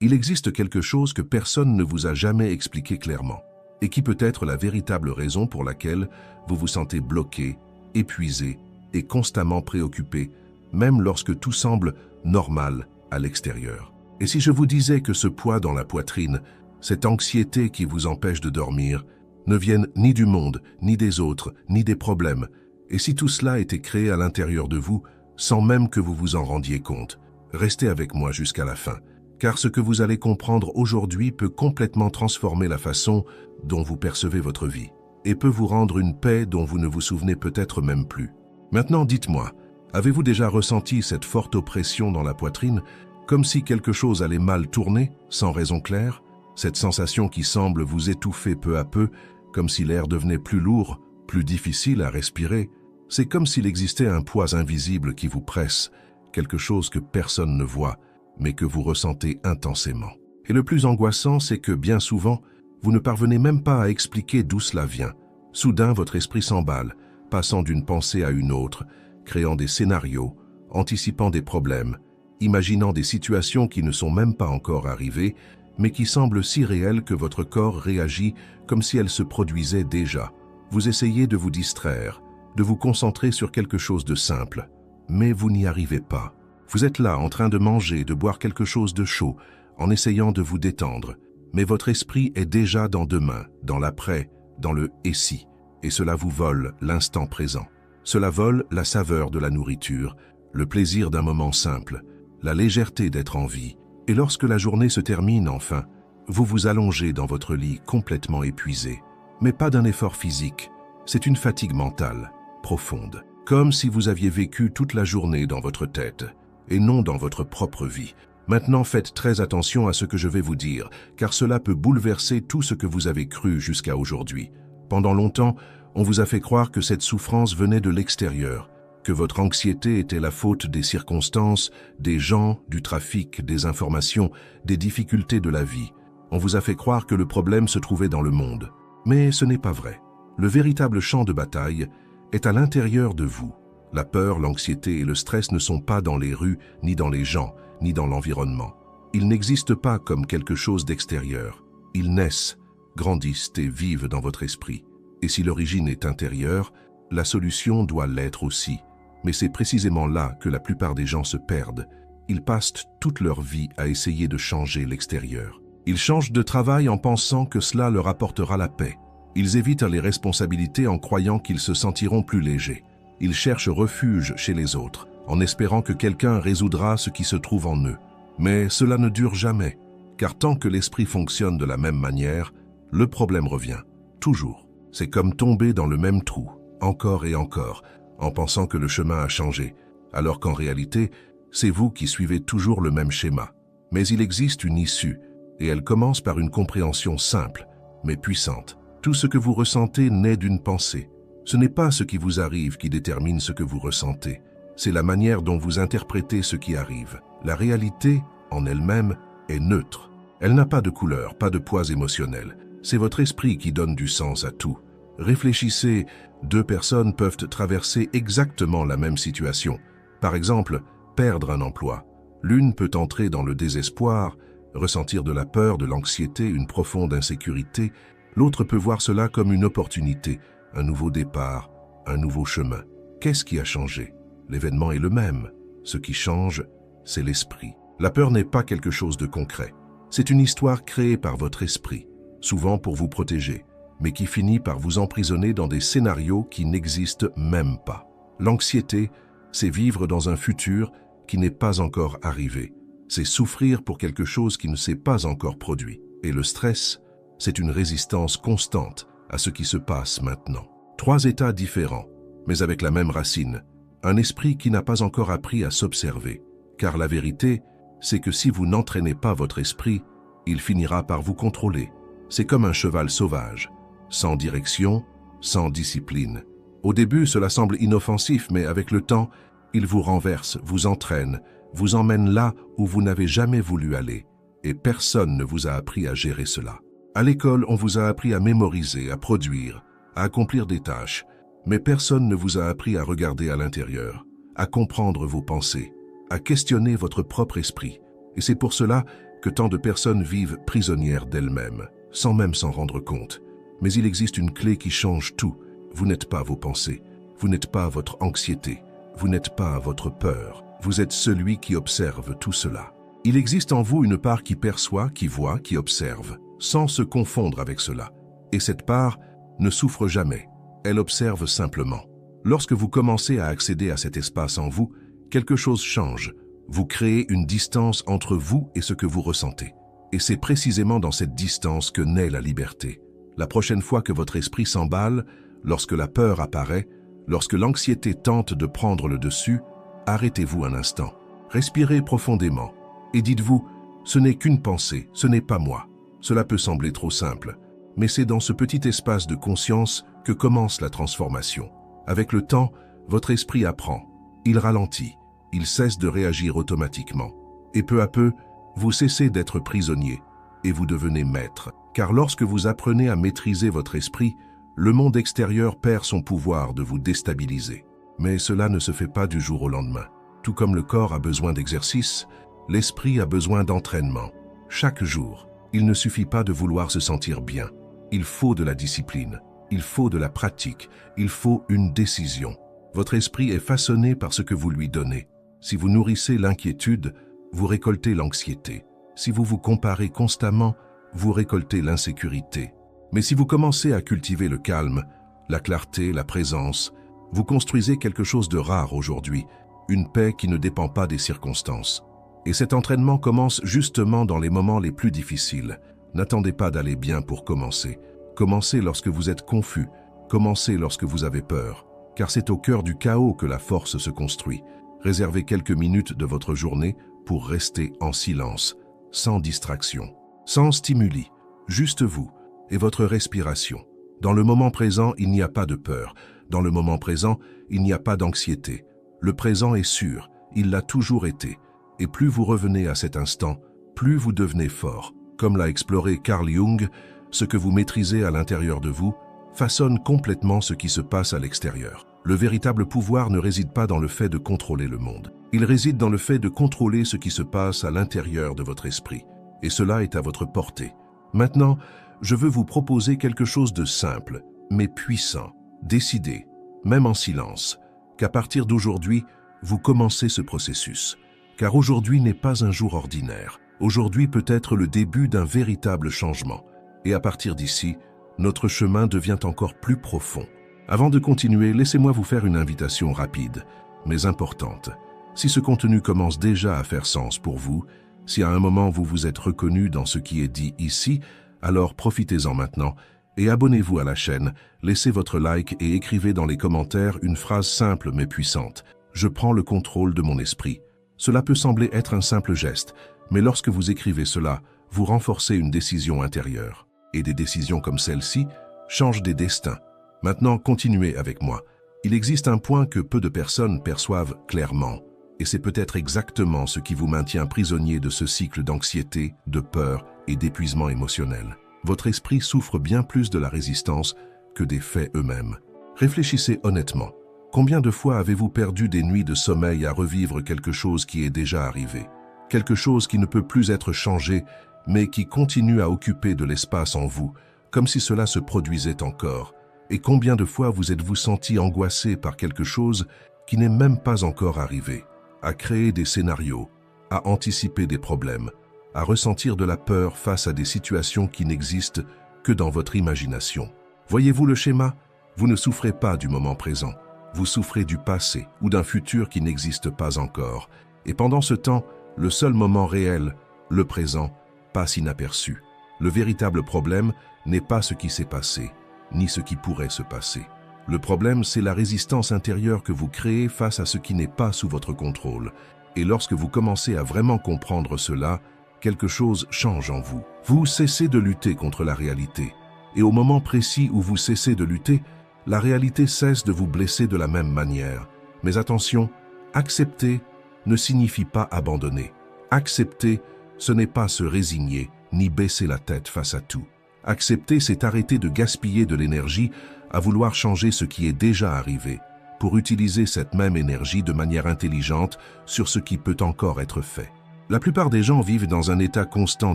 Il existe quelque chose que personne ne vous a jamais expliqué clairement, et qui peut être la véritable raison pour laquelle vous vous sentez bloqué, épuisé et constamment préoccupé, même lorsque tout semble normal à l'extérieur. Et si je vous disais que ce poids dans la poitrine, cette anxiété qui vous empêche de dormir, ne viennent ni du monde, ni des autres, ni des problèmes, et si tout cela était créé à l'intérieur de vous, sans même que vous vous en rendiez compte, restez avec moi jusqu'à la fin, car ce que vous allez comprendre aujourd'hui peut complètement transformer la façon dont vous percevez votre vie, et peut vous rendre une paix dont vous ne vous souvenez peut-être même plus. Maintenant, dites-moi, avez-vous déjà ressenti cette forte oppression dans la poitrine, comme si quelque chose allait mal tourner, sans raison claire? Cette sensation qui semble vous étouffer peu à peu, comme si l'air devenait plus lourd, plus difficile à respirer. C'est comme s'il existait un poids invisible qui vous presse, quelque chose que personne ne voit, mais que vous ressentez intensément. Et le plus angoissant, c'est que bien souvent, vous ne parvenez même pas à expliquer d'où cela vient. Soudain, votre esprit s'emballe, passant d'une pensée à une autre, créant des scénarios, anticipant des problèmes, imaginant des situations qui ne sont même pas encore arrivées, mais qui semblent si réelles que votre corps réagit comme si elles se produisaient déjà. Vous essayez de vous distraire, de vous concentrer sur quelque chose de simple, mais vous n'y arrivez pas. Vous êtes là en train de manger, de boire quelque chose de chaud, en essayant de vous détendre, mais votre esprit est déjà dans demain, dans l'après, dans le « et si », et cela vous vole l'instant présent. Cela vole la saveur de la nourriture, le plaisir d'un moment simple, la légèreté d'être en vie, et lorsque la journée se termine enfin, vous vous allongez dans votre lit complètement épuisé, mais pas d'un effort physique, c'est une fatigue mentale, profonde, comme si vous aviez vécu toute la journée dans votre tête, et non dans votre propre vie. Maintenant, faites très attention à ce que je vais vous dire, car cela peut bouleverser tout ce que vous avez cru jusqu'à aujourd'hui. Pendant longtemps, on vous a fait croire que cette souffrance venait de l'extérieur, que votre anxiété était la faute des circonstances, des gens, du trafic, des informations, des difficultés de la vie. On vous a fait croire que le problème se trouvait dans le monde. Mais ce n'est pas vrai. Le véritable champ de bataille est à l'intérieur de vous. La peur, l'anxiété et le stress ne sont pas dans les rues, ni dans les gens, ni dans l'environnement. Ils n'existent pas comme quelque chose d'extérieur. Ils naissent, grandissent et vivent dans votre esprit. Et si l'origine est intérieure, la solution doit l'être aussi. Mais c'est précisément là que la plupart des gens se perdent. Ils passent toute leur vie à essayer de changer l'extérieur. Ils changent de travail en pensant que cela leur apportera la paix. Ils évitent les responsabilités en croyant qu'ils se sentiront plus légers. Ils cherchent refuge chez les autres, en espérant que quelqu'un résoudra ce qui se trouve en eux. Mais cela ne dure jamais, car tant que l'esprit fonctionne de la même manière, le problème revient, toujours. C'est comme tomber dans le même trou, encore et encore, en pensant que le chemin a changé, alors qu'en réalité, c'est vous qui suivez toujours le même schéma. Mais il existe une issue, et elle commence par une compréhension simple, mais puissante. Tout ce que vous ressentez naît d'une pensée. Ce n'est pas ce qui vous arrive qui détermine ce que vous ressentez. C'est la manière dont vous interprétez ce qui arrive. La réalité, en elle-même, est neutre. Elle n'a pas de couleur, pas de poids émotionnel. C'est votre esprit qui donne du sens à tout. Réfléchissez, deux personnes peuvent traverser exactement la même situation. Par exemple, perdre un emploi. L'une peut entrer dans le désespoir, ressentir de la peur, de l'anxiété, une profonde insécurité. L'autre peut voir cela comme une opportunité, un nouveau départ, un nouveau chemin. Qu'est-ce qui a changé? L'événement est le même. Ce qui change, c'est l'esprit. La peur n'est pas quelque chose de concret. C'est une histoire créée par votre esprit, souvent pour vous protéger, mais qui finit par vous emprisonner dans des scénarios qui n'existent même pas. L'anxiété, c'est vivre dans un futur qui n'est pas encore arrivé. C'est souffrir pour quelque chose qui ne s'est pas encore produit. Et le stress, c'est une résistance constante à ce qui se passe maintenant. Trois états différents, mais avec la même racine. Un esprit qui n'a pas encore appris à s'observer. Car la vérité, c'est que si vous n'entraînez pas votre esprit, il finira par vous contrôler. C'est comme un cheval sauvage, sans direction, sans discipline. Au début, cela semble inoffensif, mais avec le temps, il vous renverse, vous entraîne, vous emmène là où vous n'avez jamais voulu aller. Et personne ne vous a appris à gérer cela. À l'école, on vous a appris à mémoriser, à produire, à accomplir des tâches, mais personne ne vous a appris à regarder à l'intérieur, à comprendre vos pensées, à questionner votre propre esprit. Et c'est pour cela que tant de personnes vivent prisonnières d'elles-mêmes, sans même s'en rendre compte. Mais il existe une clé qui change tout. Vous n'êtes pas vos pensées, vous n'êtes pas votre anxiété, vous n'êtes pas votre peur. Vous êtes celui qui observe tout cela. Il existe en vous une part qui perçoit, qui voit, qui observe, sans se confondre avec cela. Et cette part ne souffre jamais, elle observe simplement. Lorsque vous commencez à accéder à cet espace en vous, quelque chose change. Vous créez une distance entre vous et ce que vous ressentez. Et c'est précisément dans cette distance que naît la liberté. La prochaine fois que votre esprit s'emballe, lorsque la peur apparaît, lorsque l'anxiété tente de prendre le dessus, arrêtez-vous un instant, respirez profondément et dites-vous, ce n'est qu'une pensée, ce n'est pas moi. Cela peut sembler trop simple, mais c'est dans ce petit espace de conscience que commence la transformation. Avec le temps, votre esprit apprend, il ralentit, il cesse de réagir automatiquement. Et peu à peu, vous cessez d'être prisonnier et vous devenez maître. Car lorsque vous apprenez à maîtriser votre esprit, le monde extérieur perd son pouvoir de vous déstabiliser. Mais cela ne se fait pas du jour au lendemain. Tout comme le corps a besoin d'exercice, l'esprit a besoin d'entraînement. Chaque jour, il ne suffit pas de vouloir se sentir bien. Il faut de la discipline, il faut de la pratique, il faut une décision. Votre esprit est façonné par ce que vous lui donnez. Si vous nourrissez l'inquiétude, vous récoltez l'anxiété. Si vous vous comparez constamment, vous récoltez l'insécurité. Mais si vous commencez à cultiver le calme, la clarté, la présence, vous construisez quelque chose de rare aujourd'hui, une paix qui ne dépend pas des circonstances. Et cet entraînement commence justement dans les moments les plus difficiles. N'attendez pas d'aller bien pour commencer. Commencez lorsque vous êtes confus, commencez lorsque vous avez peur, car c'est au cœur du chaos que la force se construit. Réservez quelques minutes de votre journée pour rester en silence, sans distraction, sans stimuli, juste vous et votre respiration. Dans le moment présent, il n'y a pas de peur. Dans le moment présent, il n'y a pas d'anxiété. Le présent est sûr, il l'a toujours été. Et plus vous revenez à cet instant, plus vous devenez fort. Comme l'a exploré Carl Jung, ce que vous maîtrisez à l'intérieur de vous façonne complètement ce qui se passe à l'extérieur. Le véritable pouvoir ne réside pas dans le fait de contrôler le monde. Il réside dans le fait de contrôler ce qui se passe à l'intérieur de votre esprit. Et cela est à votre portée. Maintenant, je veux vous proposer quelque chose de simple, mais puissant. Décidez, même en silence, qu'à partir d'aujourd'hui, vous commencez ce processus. Car aujourd'hui n'est pas un jour ordinaire. Aujourd'hui peut être le début d'un véritable changement. Et à partir d'ici, notre chemin devient encore plus profond. Avant de continuer, laissez-moi vous faire une invitation rapide, mais importante. Si ce contenu commence déjà à faire sens pour vous, si à un moment vous vous êtes reconnu dans ce qui est dit ici, alors profitez-en maintenant et abonnez-vous à la chaîne, laissez votre like et écrivez dans les commentaires une phrase simple mais puissante. Je prends le contrôle de mon esprit. Cela peut sembler être un simple geste, mais lorsque vous écrivez cela, vous renforcez une décision intérieure. Et des décisions comme celle-ci changent des destins. Maintenant, continuez avec moi. Il existe un point que peu de personnes perçoivent clairement, et c'est peut-être exactement ce qui vous maintient prisonnier de ce cycle d'anxiété, de peur et d'épuisement émotionnel. Votre esprit souffre bien plus de la résistance que des faits eux-mêmes. Réfléchissez honnêtement. Combien de fois avez-vous perdu des nuits de sommeil à revivre quelque chose qui est déjà arrivé? Quelque chose qui ne peut plus être changé, mais qui continue à occuper de l'espace en vous, comme si cela se produisait encore. Et combien de fois vous êtes-vous senti angoissé par quelque chose qui n'est même pas encore arrivé? À créer des scénarios, à anticiper des problèmes, à ressentir de la peur face à des situations qui n'existent que dans votre imagination. Voyez-vous le schéma? Vous ne souffrez pas du moment présent. Vous souffrez du passé ou d'un futur qui n'existe pas encore. Et pendant ce temps, le seul moment réel, le présent, passe inaperçu. Le véritable problème n'est pas ce qui s'est passé, ni ce qui pourrait se passer. Le problème, c'est la résistance intérieure que vous créez face à ce qui n'est pas sous votre contrôle. Et lorsque vous commencez à vraiment comprendre cela, quelque chose change en vous. Vous cessez de lutter contre la réalité. Et au moment précis où vous cessez de lutter, la réalité cesse de vous blesser de la même manière. Mais attention, accepter ne signifie pas abandonner. Accepter, ce n'est pas se résigner, ni baisser la tête face à tout. Accepter, c'est arrêter de gaspiller de l'énergie à vouloir changer ce qui est déjà arrivé, pour utiliser cette même énergie de manière intelligente sur ce qui peut encore être fait. La plupart des gens vivent dans un état constant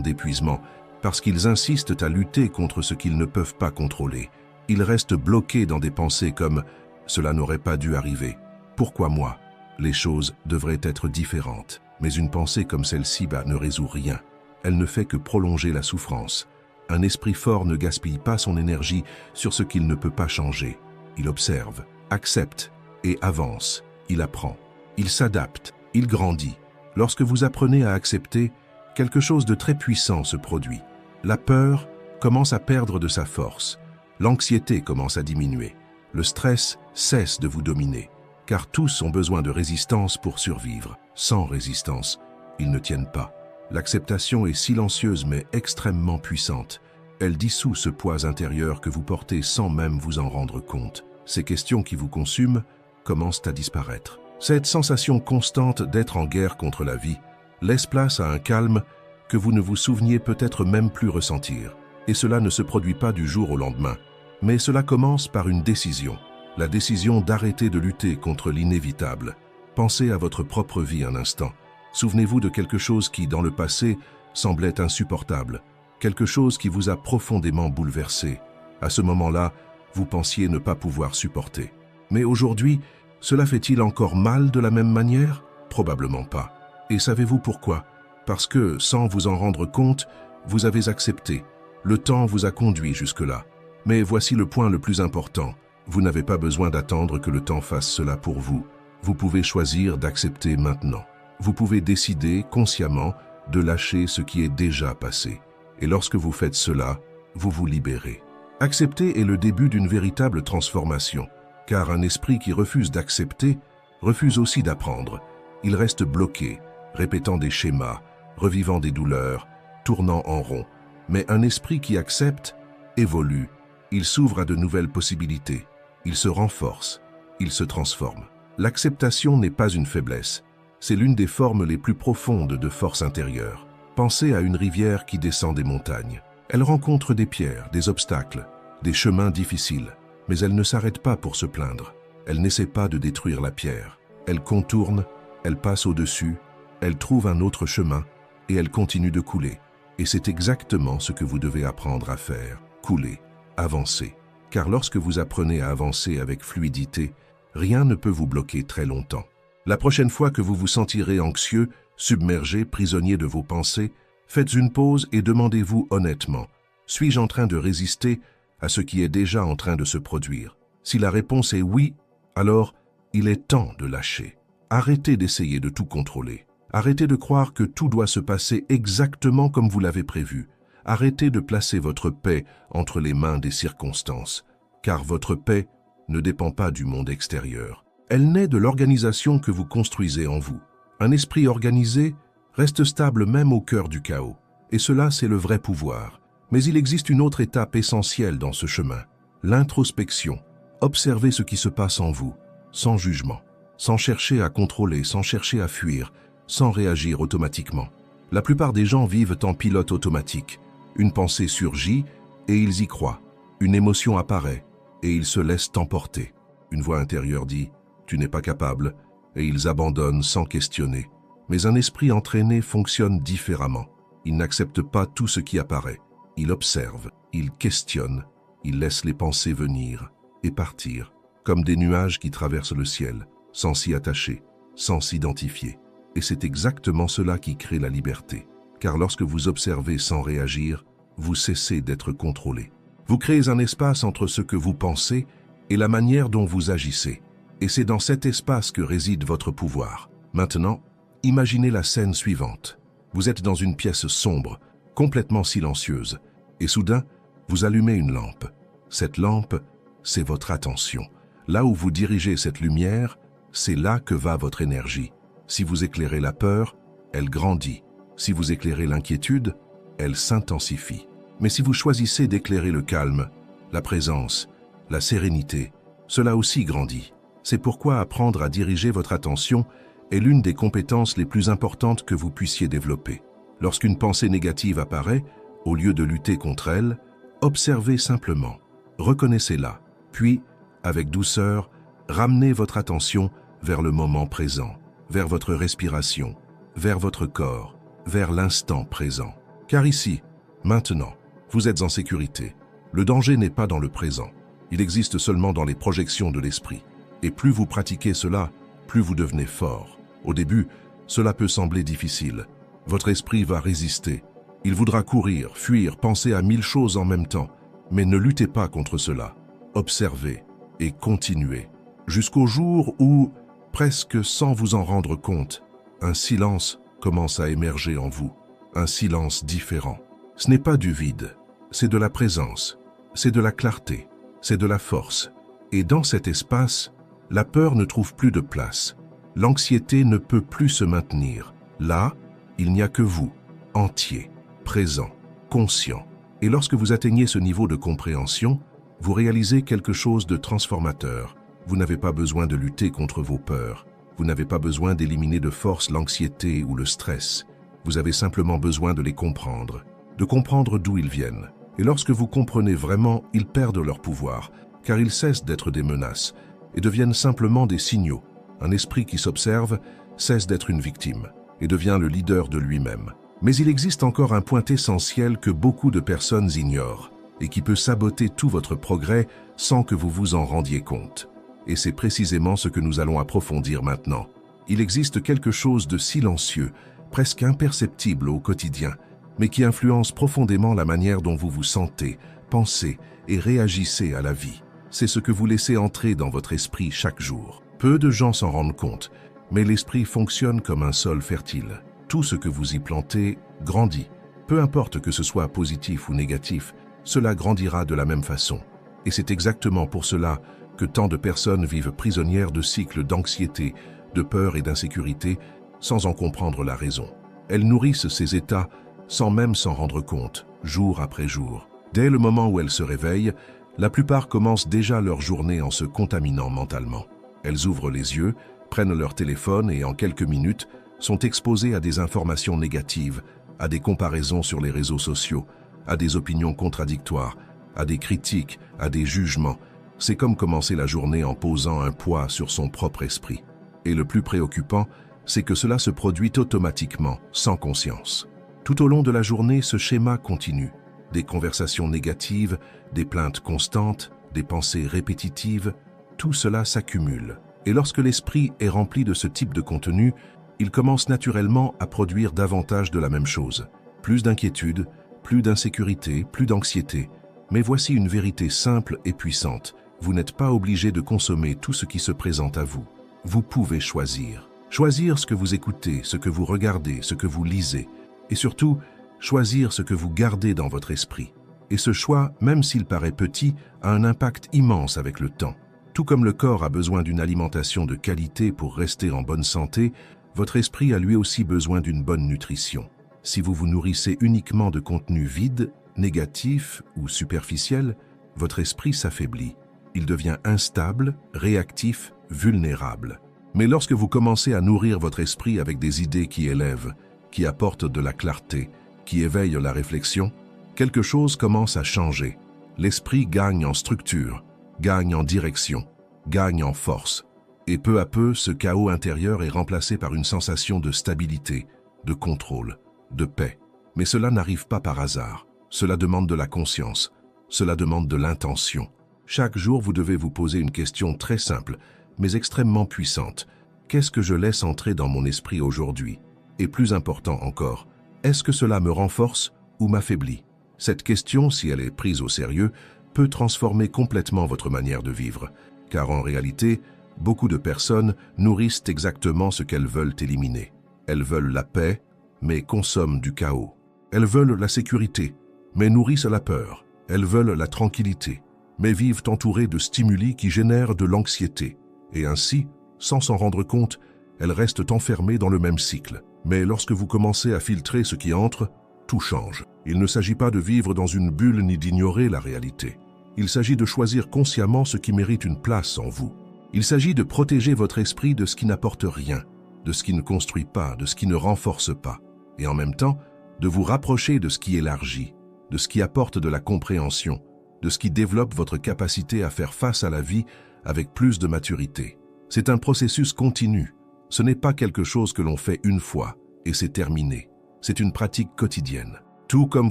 d'épuisement parce qu'ils insistent à lutter contre ce qu'ils ne peuvent pas contrôler. Ils restent bloqués dans des pensées comme « cela n'aurait pas dû arriver »,« pourquoi moi ?» Les choses devraient être différentes. Mais une pensée comme celle-ci ne résout rien. Elle ne fait que prolonger la souffrance. Un esprit fort ne gaspille pas son énergie sur ce qu'il ne peut pas changer. Il observe, accepte et avance. Il apprend, il s'adapte, il grandit. Lorsque vous apprenez à accepter, quelque chose de très puissant se produit. La peur commence à perdre de sa force. L'anxiété commence à diminuer. Le stress cesse de vous dominer. Car tous ont besoin de résistance pour survivre. Sans résistance, ils ne tiennent pas. L'acceptation est silencieuse mais extrêmement puissante. Elle dissout ce poids intérieur que vous portez sans même vous en rendre compte. Ces questions qui vous consument commencent à disparaître. Cette sensation constante d'être en guerre contre la vie laisse place à un calme que vous ne vous souveniez peut-être même plus ressentir. Et cela ne se produit pas du jour au lendemain, mais cela commence par une décision. La décision d'arrêter de lutter contre l'inévitable. Pensez à votre propre vie un instant. Souvenez-vous de quelque chose qui, dans le passé, semblait insupportable. Quelque chose qui vous a profondément bouleversé. À ce moment-là, vous pensiez ne pas pouvoir supporter. Mais aujourd'hui, cela fait-il encore mal de la même manière? Probablement pas. Et savez-vous pourquoi? Parce que, sans vous en rendre compte, vous avez accepté. Le temps vous a conduit jusque-là. Mais voici le point le plus important. Vous n'avez pas besoin d'attendre que le temps fasse cela pour vous. Vous pouvez choisir d'accepter maintenant. Vous pouvez décider consciemment de lâcher ce qui est déjà passé. Et lorsque vous faites cela, vous vous libérez. Accepter est le début d'une véritable transformation, car un esprit qui refuse d'accepter refuse aussi d'apprendre. Il reste bloqué, répétant des schémas, revivant des douleurs, tournant en rond. Mais un esprit qui accepte évolue. Il s'ouvre à de nouvelles possibilités. Il se renforce. Il se transforme. L'acceptation n'est pas une faiblesse. C'est l'une des formes les plus profondes de force intérieure. Pensez à une rivière qui descend des montagnes. Elle rencontre des pierres, des obstacles, des chemins difficiles. Mais elle ne s'arrête pas pour se plaindre. Elle n'essaie pas de détruire la pierre. Elle contourne, elle passe au-dessus, elle trouve un autre chemin et elle continue de couler. Et c'est exactement ce que vous devez apprendre à faire. Couler, avancer. Car lorsque vous apprenez à avancer avec fluidité, rien ne peut vous bloquer très longtemps. La prochaine fois que vous vous sentirez anxieux, submergé, prisonnier de vos pensées, faites une pause et demandez-vous honnêtement, suis-je en train de résister à ce qui est déjà en train de se produire? Si la réponse est oui, alors il est temps de lâcher. Arrêtez d'essayer de tout contrôler. Arrêtez de croire que tout doit se passer exactement comme vous l'avez prévu. Arrêtez de placer votre paix entre les mains des circonstances, car votre paix ne dépend pas du monde extérieur. Elle naît de l'organisation que vous construisez en vous. Un esprit organisé reste stable même au cœur du chaos, et cela c'est le vrai pouvoir. Mais il existe une autre étape essentielle dans ce chemin, l'introspection. Observez ce qui se passe en vous, sans jugement, sans chercher à contrôler, sans chercher à fuir, sans réagir automatiquement. La plupart des gens vivent en pilote automatique. Une pensée surgit et ils y croient. Une émotion apparaît et ils se laissent emporter. Une voix intérieure dit « Tu n'es pas capable » et ils abandonnent sans questionner. Mais un esprit entraîné fonctionne différemment. Il n'accepte pas tout ce qui apparaît. Il observe, il questionne, il laisse les pensées venir et partir, comme des nuages qui traversent le ciel, sans s'y attacher, sans s'identifier. Et c'est exactement cela qui crée la liberté. Car lorsque vous observez sans réagir, vous cessez d'être contrôlé. Vous créez un espace entre ce que vous pensez et la manière dont vous agissez. Et c'est dans cet espace que réside votre pouvoir. Maintenant, imaginez la scène suivante. Vous êtes dans une pièce sombre, complètement silencieuse, et soudain, vous allumez une lampe. Cette lampe, c'est votre attention. Là où vous dirigez cette lumière, c'est là que va votre énergie. Si vous éclairez la peur, elle grandit. Si vous éclairez l'inquiétude, elle s'intensifie. Mais si vous choisissez d'éclairer le calme, la présence, la sérénité, cela aussi grandit. C'est pourquoi apprendre à diriger votre attention est l'une des compétences les plus importantes que vous puissiez développer. Lorsqu'une pensée négative apparaît, au lieu de lutter contre elle, observez simplement, reconnaissez-la, puis, avec douceur, ramenez votre attention vers le moment présent, vers votre respiration, vers votre corps, vers l'instant présent. Car ici, maintenant, vous êtes en sécurité. Le danger n'est pas dans le présent. Il existe seulement dans les projections de l'esprit. Et plus vous pratiquez cela, plus vous devenez fort. Au début, cela peut sembler difficile. Votre esprit va résister. Il voudra courir, fuir, penser à 1000 choses en même temps. Mais ne luttez pas contre cela. Observez et continuez. Jusqu'au jour où, presque sans vous en rendre compte, un silence commence à émerger en vous. Un silence différent. Ce n'est pas du vide, c'est de la présence, c'est de la clarté, c'est de la force. Et dans cet espace, la peur ne trouve plus de place. L'anxiété ne peut plus se maintenir. Là, il n'y a que vous, entier, présent, conscient. Et lorsque vous atteignez ce niveau de compréhension, vous réalisez quelque chose de transformateur. Vous n'avez pas besoin de lutter contre vos peurs. Vous n'avez pas besoin d'éliminer de force l'anxiété ou le stress. Vous avez simplement besoin de les comprendre, de comprendre d'où ils viennent. Et lorsque vous comprenez vraiment, ils perdent leur pouvoir, car ils cessent d'être des menaces et deviennent simplement des signaux. Un esprit qui s'observe cesse d'être une victime et devient le leader de lui-même. Mais il existe encore un point essentiel que beaucoup de personnes ignorent et qui peut saboter tout votre progrès sans que vous vous en rendiez compte. Et c'est précisément ce que nous allons approfondir maintenant. Il existe quelque chose de silencieux, presque imperceptible au quotidien, mais qui influence profondément la manière dont vous vous sentez, pensez et réagissez à la vie. C'est ce que vous laissez entrer dans votre esprit chaque jour. Peu de gens s'en rendent compte, mais l'esprit fonctionne comme un sol fertile. Tout ce que vous y plantez grandit. Peu importe que ce soit positif ou négatif, cela grandira de la même façon. Et c'est exactement pour cela que tant de personnes vivent prisonnières de cycles d'anxiété, de peur et d'insécurité, sans en comprendre la raison. Elles nourrissent ces états sans même s'en rendre compte, jour après jour. Dès le moment où elles se réveillent, la plupart commencent déjà leur journée en se contaminant mentalement. Elles ouvrent les yeux, prennent leur téléphone et en quelques minutes sont exposées à des informations négatives, à des comparaisons sur les réseaux sociaux, à des opinions contradictoires, à des critiques, à des jugements. C'est comme commencer la journée en posant un poids sur son propre esprit. Et le plus préoccupant, c'est que cela se produit automatiquement, sans conscience. Tout au long de la journée, ce schéma continue. Des conversations négatives, des plaintes constantes, des pensées répétitives, tout cela s'accumule. Et lorsque l'esprit est rempli de ce type de contenu, il commence naturellement à produire davantage de la même chose. Plus d'inquiétude, plus d'insécurité, plus d'anxiété. Mais voici une vérité simple et puissante. Vous n'êtes pas obligé de consommer tout ce qui se présente à vous. Vous pouvez choisir. Choisir ce que vous écoutez, ce que vous regardez, ce que vous lisez. Et surtout, choisir ce que vous gardez dans votre esprit. Et ce choix, même s'il paraît petit, a un impact immense avec le temps. Tout comme le corps a besoin d'une alimentation de qualité pour rester en bonne santé, votre esprit a lui aussi besoin d'une bonne nutrition. Si vous vous nourrissez uniquement de contenus vides, négatifs ou superficiels, votre esprit s'affaiblit. Il devient instable, réactif, vulnérable. Mais lorsque vous commencez à nourrir votre esprit avec des idées qui élèvent, qui apportent de la clarté, qui éveillent la réflexion, quelque chose commence à changer. L'esprit gagne en structure, gagne en direction, gagne en force. Et peu à peu, ce chaos intérieur est remplacé par une sensation de stabilité, de contrôle, de paix. Mais cela n'arrive pas par hasard. Cela demande de la conscience. Cela demande de l'intention. Chaque jour, vous devez vous poser une question très simple, mais extrêmement puissante. Qu'est-ce que je laisse entrer dans mon esprit aujourd'hui? Et plus important encore, est-ce que cela me renforce ou m'affaiblit? Cette question, si elle est prise au sérieux, peut transformer complètement votre manière de vivre. Car en réalité, beaucoup de personnes nourrissent exactement ce qu'elles veulent éliminer. Elles veulent la paix, mais consomment du chaos. Elles veulent la sécurité, mais nourrissent la peur. Elles veulent la tranquillité, mais vivent entourées de stimuli qui génèrent de l'anxiété. Et ainsi, sans s'en rendre compte, elles restent enfermées dans le même cycle. Mais lorsque vous commencez à filtrer ce qui entre, tout change. Il ne s'agit pas de vivre dans une bulle ni d'ignorer la réalité. Il s'agit de choisir consciemment ce qui mérite une place en vous. Il s'agit de protéger votre esprit de ce qui n'apporte rien, de ce qui ne construit pas, de ce qui ne renforce pas. Et en même temps, de vous rapprocher de ce qui élargit, de ce qui apporte de la compréhension, de ce qui développe votre capacité à faire face à la vie avec plus de maturité. C'est un processus continu. Ce n'est pas quelque chose que l'on fait une fois et c'est terminé. c'est une pratique quotidienne. Tout comme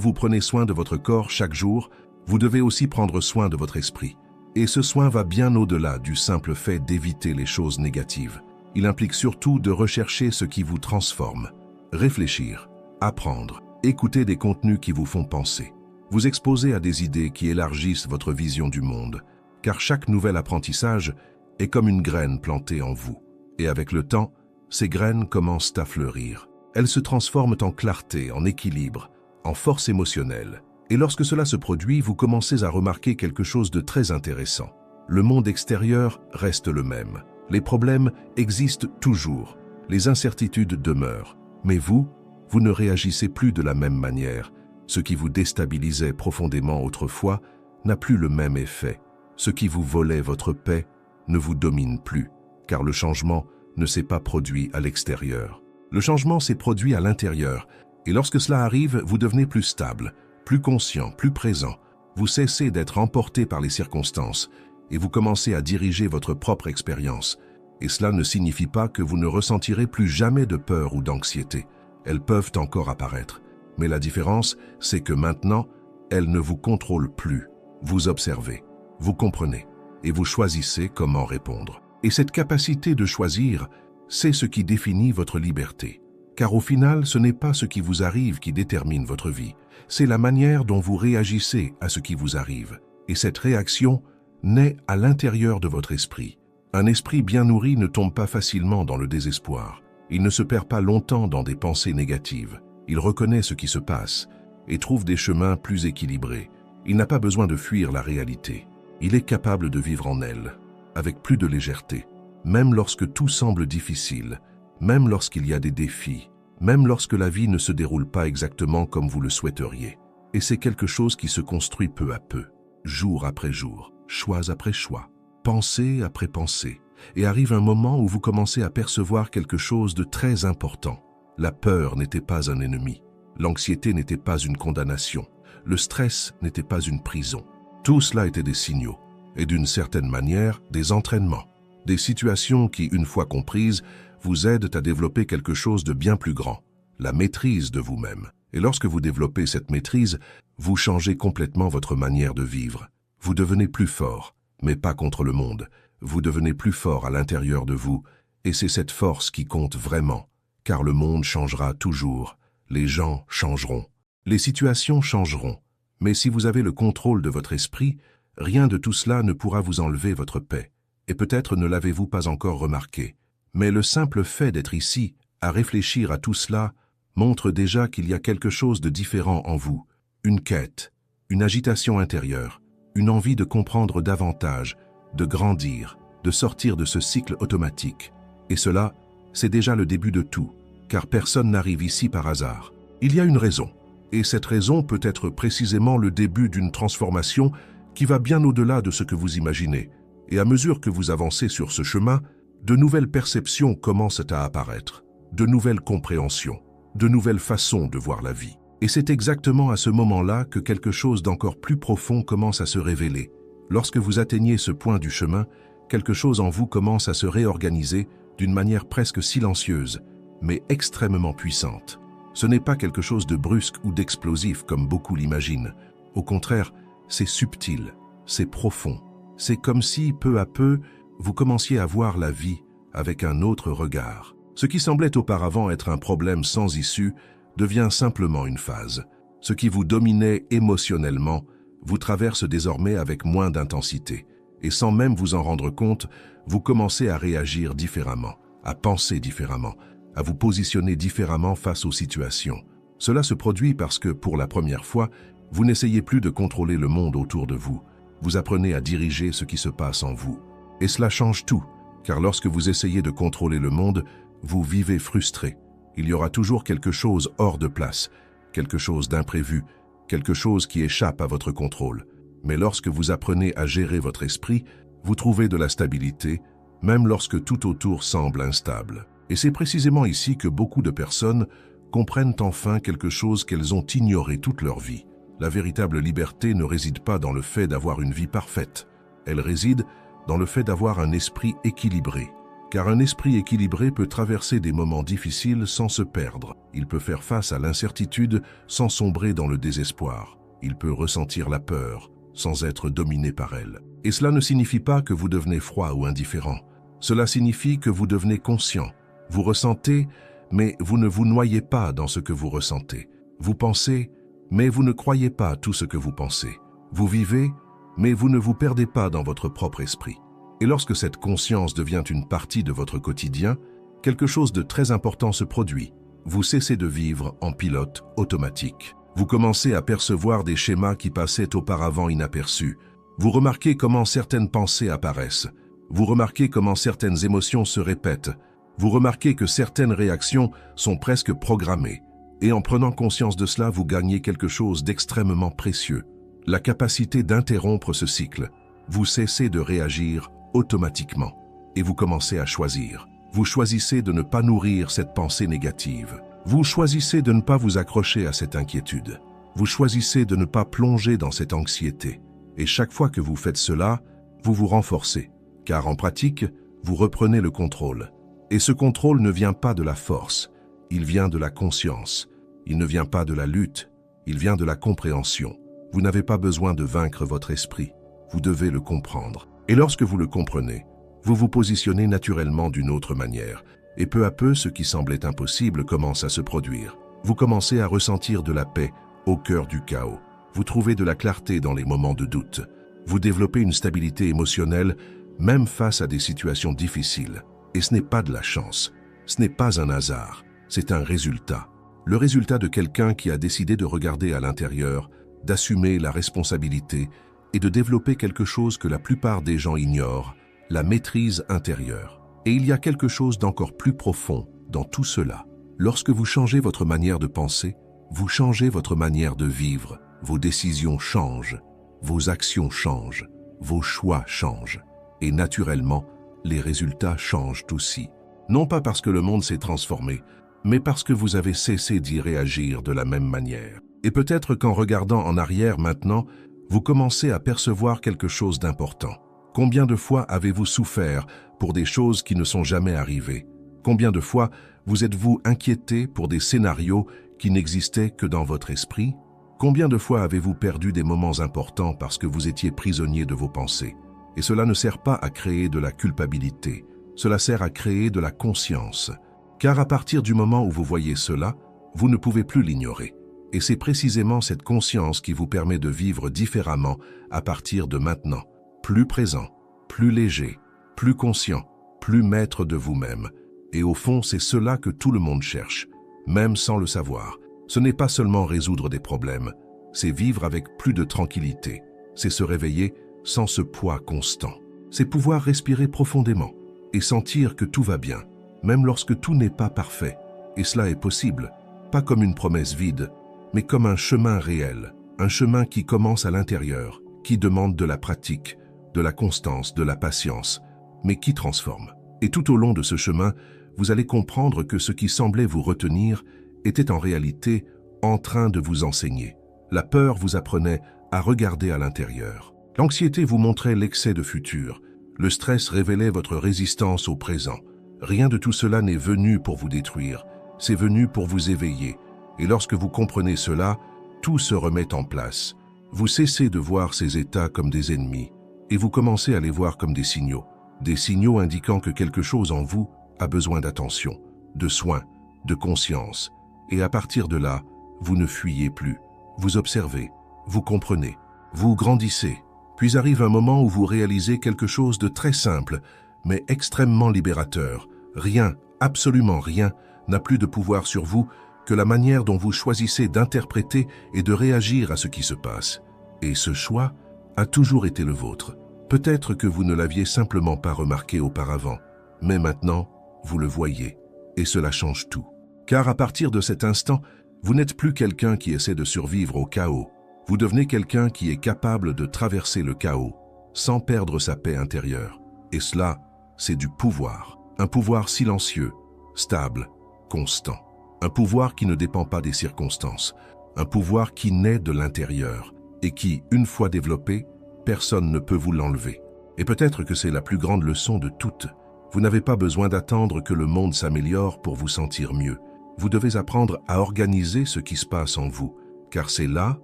vous prenez soin de votre corps chaque jour, vous devez aussi prendre soin de votre esprit. Et ce soin va bien au-delà du simple fait d'éviter les choses négatives. Il implique surtout de rechercher ce qui vous transforme. Réfléchir, apprendre, écouter des contenus qui vous font penser. Vous exposer à des idées qui élargissent votre vision du monde, car chaque nouvel apprentissage est comme une graine plantée en vous. Et avec le temps, ces graines commencent à fleurir. Elles se transforment en clarté, en équilibre, en force émotionnelle. Et lorsque cela se produit, vous commencez à remarquer quelque chose de très intéressant. Le monde extérieur reste le même. Les problèmes existent toujours. Les incertitudes demeurent. Mais vous ne réagissez plus de la même manière. Ce qui vous déstabilisait profondément autrefois n'a plus le même effet. Ce qui vous volait votre paix ne vous domine plus, car le changement ne s'est pas produit à l'extérieur. Le changement s'est produit à l'intérieur, et lorsque cela arrive, vous devenez plus stable, plus conscient, plus présent. Vous cessez d'être emporté par les circonstances, et vous commencez à diriger votre propre expérience. Et cela ne signifie pas que vous ne ressentirez plus jamais de peur ou d'anxiété. Elles peuvent encore apparaître. Mais la différence, c'est que maintenant, elles ne vous contrôlent plus. Vous observez, vous comprenez, et vous choisissez comment répondre. Et cette capacité de choisir, c'est ce qui définit votre liberté. Car au final, ce n'est pas ce qui vous arrive qui détermine votre vie. C'est la manière dont vous réagissez à ce qui vous arrive. Et cette réaction naît à l'intérieur de votre esprit. Un esprit bien nourri ne tombe pas facilement dans le désespoir. Il ne se perd pas longtemps dans des pensées négatives. Il reconnaît ce qui se passe et trouve des chemins plus équilibrés. Il n'a pas besoin de fuir la réalité. Il est capable de vivre en elle, avec plus de légèreté, même lorsque tout semble difficile, même lorsqu'il y a des défis, même lorsque la vie ne se déroule pas exactement comme vous le souhaiteriez. Et c'est quelque chose qui se construit peu à peu, jour après jour, choix après choix, pensée après pensée. Et arrive un moment où vous commencez à percevoir quelque chose de très important. La peur n'était pas un ennemi, l'anxiété n'était pas une condamnation, le stress n'était pas une prison. Tout cela était des signaux, et d'une certaine manière, des entraînements. Des situations qui, une fois comprises, vous aident à développer quelque chose de bien plus grand, la maîtrise de vous-même. Et lorsque vous développez cette maîtrise, vous changez complètement votre manière de vivre. Vous devenez plus fort, mais pas contre le monde. Vous devenez plus fort à l'intérieur de vous, et c'est cette force qui compte vraiment, car le monde changera toujours, les gens changeront, les situations changeront, mais si vous avez le contrôle de votre esprit, rien de tout cela ne pourra vous enlever votre paix, et peut-être ne l'avez-vous pas encore remarqué, mais le simple fait d'être ici, à réfléchir à tout cela, montre déjà qu'il y a quelque chose de différent en vous, une quête, une agitation intérieure, une envie de comprendre davantage, de grandir, de sortir de ce cycle automatique. Et cela, c'est déjà le début de tout, car personne n'arrive ici par hasard. Il y a une raison, et cette raison peut être précisément le début d'une transformation qui va bien au-delà de ce que vous imaginez. Et à mesure que vous avancez sur ce chemin, de nouvelles perceptions commencent à apparaître, de nouvelles compréhensions, de nouvelles façons de voir la vie. Et c'est exactement à ce moment-là que quelque chose d'encore plus profond commence à se révéler. Lorsque vous atteignez ce point du chemin, quelque chose en vous commence à se réorganiser d'une manière presque silencieuse, mais extrêmement puissante. Ce n'est pas quelque chose de brusque ou d'explosif comme beaucoup l'imaginent. Au contraire, c'est subtil, c'est profond. C'est comme si, peu à peu, vous commenciez à voir la vie avec un autre regard. Ce qui semblait auparavant être un problème sans issue devient simplement une phase. Ce qui vous dominait émotionnellement vous traverse désormais avec moins d'intensité. Et sans même vous en rendre compte, vous commencez à réagir différemment, à penser différemment, à vous positionner différemment face aux situations. Cela se produit parce que, pour la première fois, vous n'essayez plus de contrôler le monde autour de vous. Vous apprenez à diriger ce qui se passe en vous. Et cela change tout, car lorsque vous essayez de contrôler le monde, vous vivez frustré. Il y aura toujours quelque chose hors de place, quelque chose d'imprévu, quelque chose qui échappe à votre contrôle. Mais lorsque vous apprenez à gérer votre esprit, vous trouvez de la stabilité, même lorsque tout autour semble instable. Et c'est précisément ici que beaucoup de personnes comprennent enfin quelque chose qu'elles ont ignoré toute leur vie. La véritable liberté ne réside pas dans le fait d'avoir une vie parfaite. Elle réside dans le fait d'avoir un esprit équilibré, car un esprit équilibré peut traverser des moments difficiles sans se perdre. Il peut faire face à l'incertitude sans sombrer dans le désespoir. Il peut ressentir la peur sans être dominé par elle. Et cela ne signifie pas que vous devenez froid ou indifférent. Cela signifie que vous devenez conscient. Vous ressentez, mais vous ne vous noyez pas dans ce que vous ressentez. Vous pensez, mais vous ne croyez pas tout ce que vous pensez. Vous vivez, mais vous ne vous perdez pas dans votre propre esprit. Et lorsque cette conscience devient une partie de votre quotidien, quelque chose de très important se produit. Vous cessez de vivre en pilote automatique. Vous commencez à percevoir des schémas qui passaient auparavant inaperçus. Vous remarquez comment certaines pensées apparaissent. Vous remarquez comment certaines émotions se répètent. Vous remarquez que certaines réactions sont presque programmées. Et en prenant conscience de cela, vous gagnez quelque chose d'extrêmement précieux. La capacité d'interrompre ce cycle. Vous cessez de réagir automatiquement. Et vous commencez à choisir. Vous choisissez de ne pas nourrir cette pensée négative. Vous choisissez de ne pas vous accrocher à cette inquiétude. Vous choisissez de ne pas plonger dans cette anxiété. Et chaque fois que vous faites cela, vous vous renforcez. Car en pratique, vous reprenez le contrôle. Et ce contrôle ne vient pas de la force. Il vient de la conscience. Il ne vient pas de la lutte. Il vient de la compréhension. Vous n'avez pas besoin de vaincre votre esprit. Vous devez le comprendre. Et lorsque vous le comprenez, vous vous positionnez naturellement d'une autre manière. Et peu à peu, ce qui semblait impossible commence à se produire. Vous commencez à ressentir de la paix au cœur du chaos. Vous trouvez de la clarté dans les moments de doute. Vous développez une stabilité émotionnelle, même face à des situations difficiles. Et ce n'est pas de la chance. Ce n'est pas un hasard. C'est un résultat. Le résultat de quelqu'un qui a décidé de regarder à l'intérieur, d'assumer la responsabilité et de développer quelque chose que la plupart des gens ignorent, la maîtrise intérieure. Et il y a quelque chose d'encore plus profond dans tout cela. Lorsque vous changez votre manière de penser, vous changez votre manière de vivre. Vos décisions changent, vos actions changent, vos choix changent. Et naturellement, les résultats changent aussi. Non pas parce que le monde s'est transformé, mais parce que vous avez cessé d'y réagir de la même manière. Et peut-être qu'en regardant en arrière maintenant, vous commencez à percevoir quelque chose d'important. Combien de fois avez-vous souffert pour des choses qui ne sont jamais arrivées? Combien de fois vous êtes-vous inquiété pour des scénarios qui n'existaient que dans votre esprit? Combien de fois avez-vous perdu des moments importants parce que vous étiez prisonnier de vos pensées? Et cela ne sert pas à créer de la culpabilité, cela sert à créer de la conscience. Car à partir du moment où vous voyez cela, vous ne pouvez plus l'ignorer. Et c'est précisément cette conscience qui vous permet de vivre différemment à partir de maintenant. Plus présent, plus léger, plus conscient, plus maître de vous-même. Et au fond, c'est cela que tout le monde cherche, même sans le savoir. Ce n'est pas seulement résoudre des problèmes, c'est vivre avec plus de tranquillité. C'est se réveiller sans ce poids constant. C'est pouvoir respirer profondément et sentir que tout va bien, même lorsque tout n'est pas parfait. Et cela est possible, pas comme une promesse vide, mais comme un chemin réel, un chemin qui commence à l'intérieur, qui demande de la pratique, de la constance, de la patience, mais qui transforme. Et tout au long de ce chemin, vous allez comprendre que ce qui semblait vous retenir était en réalité en train de vous enseigner. La peur vous apprenait à regarder à l'intérieur. L'anxiété vous montrait l'excès de futur. Le stress révélait votre résistance au présent. Rien de tout cela n'est venu pour vous détruire, c'est venu pour vous éveiller. Et lorsque vous comprenez cela, tout se remet en place. Vous cessez de voir ces états comme des ennemis, et vous commencez à les voir comme des signaux indiquant que quelque chose en vous a besoin d'attention, de soins, de conscience. Et à partir de là, vous ne fuyez plus. Vous observez, vous comprenez, vous grandissez. Puis arrive un moment où vous réalisez quelque chose de très simple, mais extrêmement libérateur. Rien, absolument rien, n'a plus de pouvoir sur vous que la manière dont vous choisissez d'interpréter et de réagir à ce qui se passe. Et ce choix a toujours été le vôtre. Peut-être que vous ne l'aviez simplement pas remarqué auparavant, mais maintenant, vous le voyez, et cela change tout. Car à partir de cet instant, vous n'êtes plus quelqu'un qui essaie de survivre au chaos. Vous devenez quelqu'un qui est capable de traverser le chaos sans perdre sa paix intérieure. Et cela, c'est du pouvoir. Un pouvoir silencieux, stable, constant. Un pouvoir qui ne dépend pas des circonstances. Un pouvoir qui naît de l'intérieur et qui, une fois développé, personne ne peut vous l'enlever. Et peut-être que c'est la plus grande leçon de toutes. Vous n'avez pas besoin d'attendre que le monde s'améliore pour vous sentir mieux. Vous devez apprendre à organiser ce qui se passe en vous, car c'est là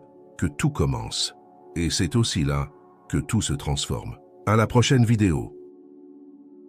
que tout commence. Et c'est aussi là que tout se transforme. À la prochaine vidéo.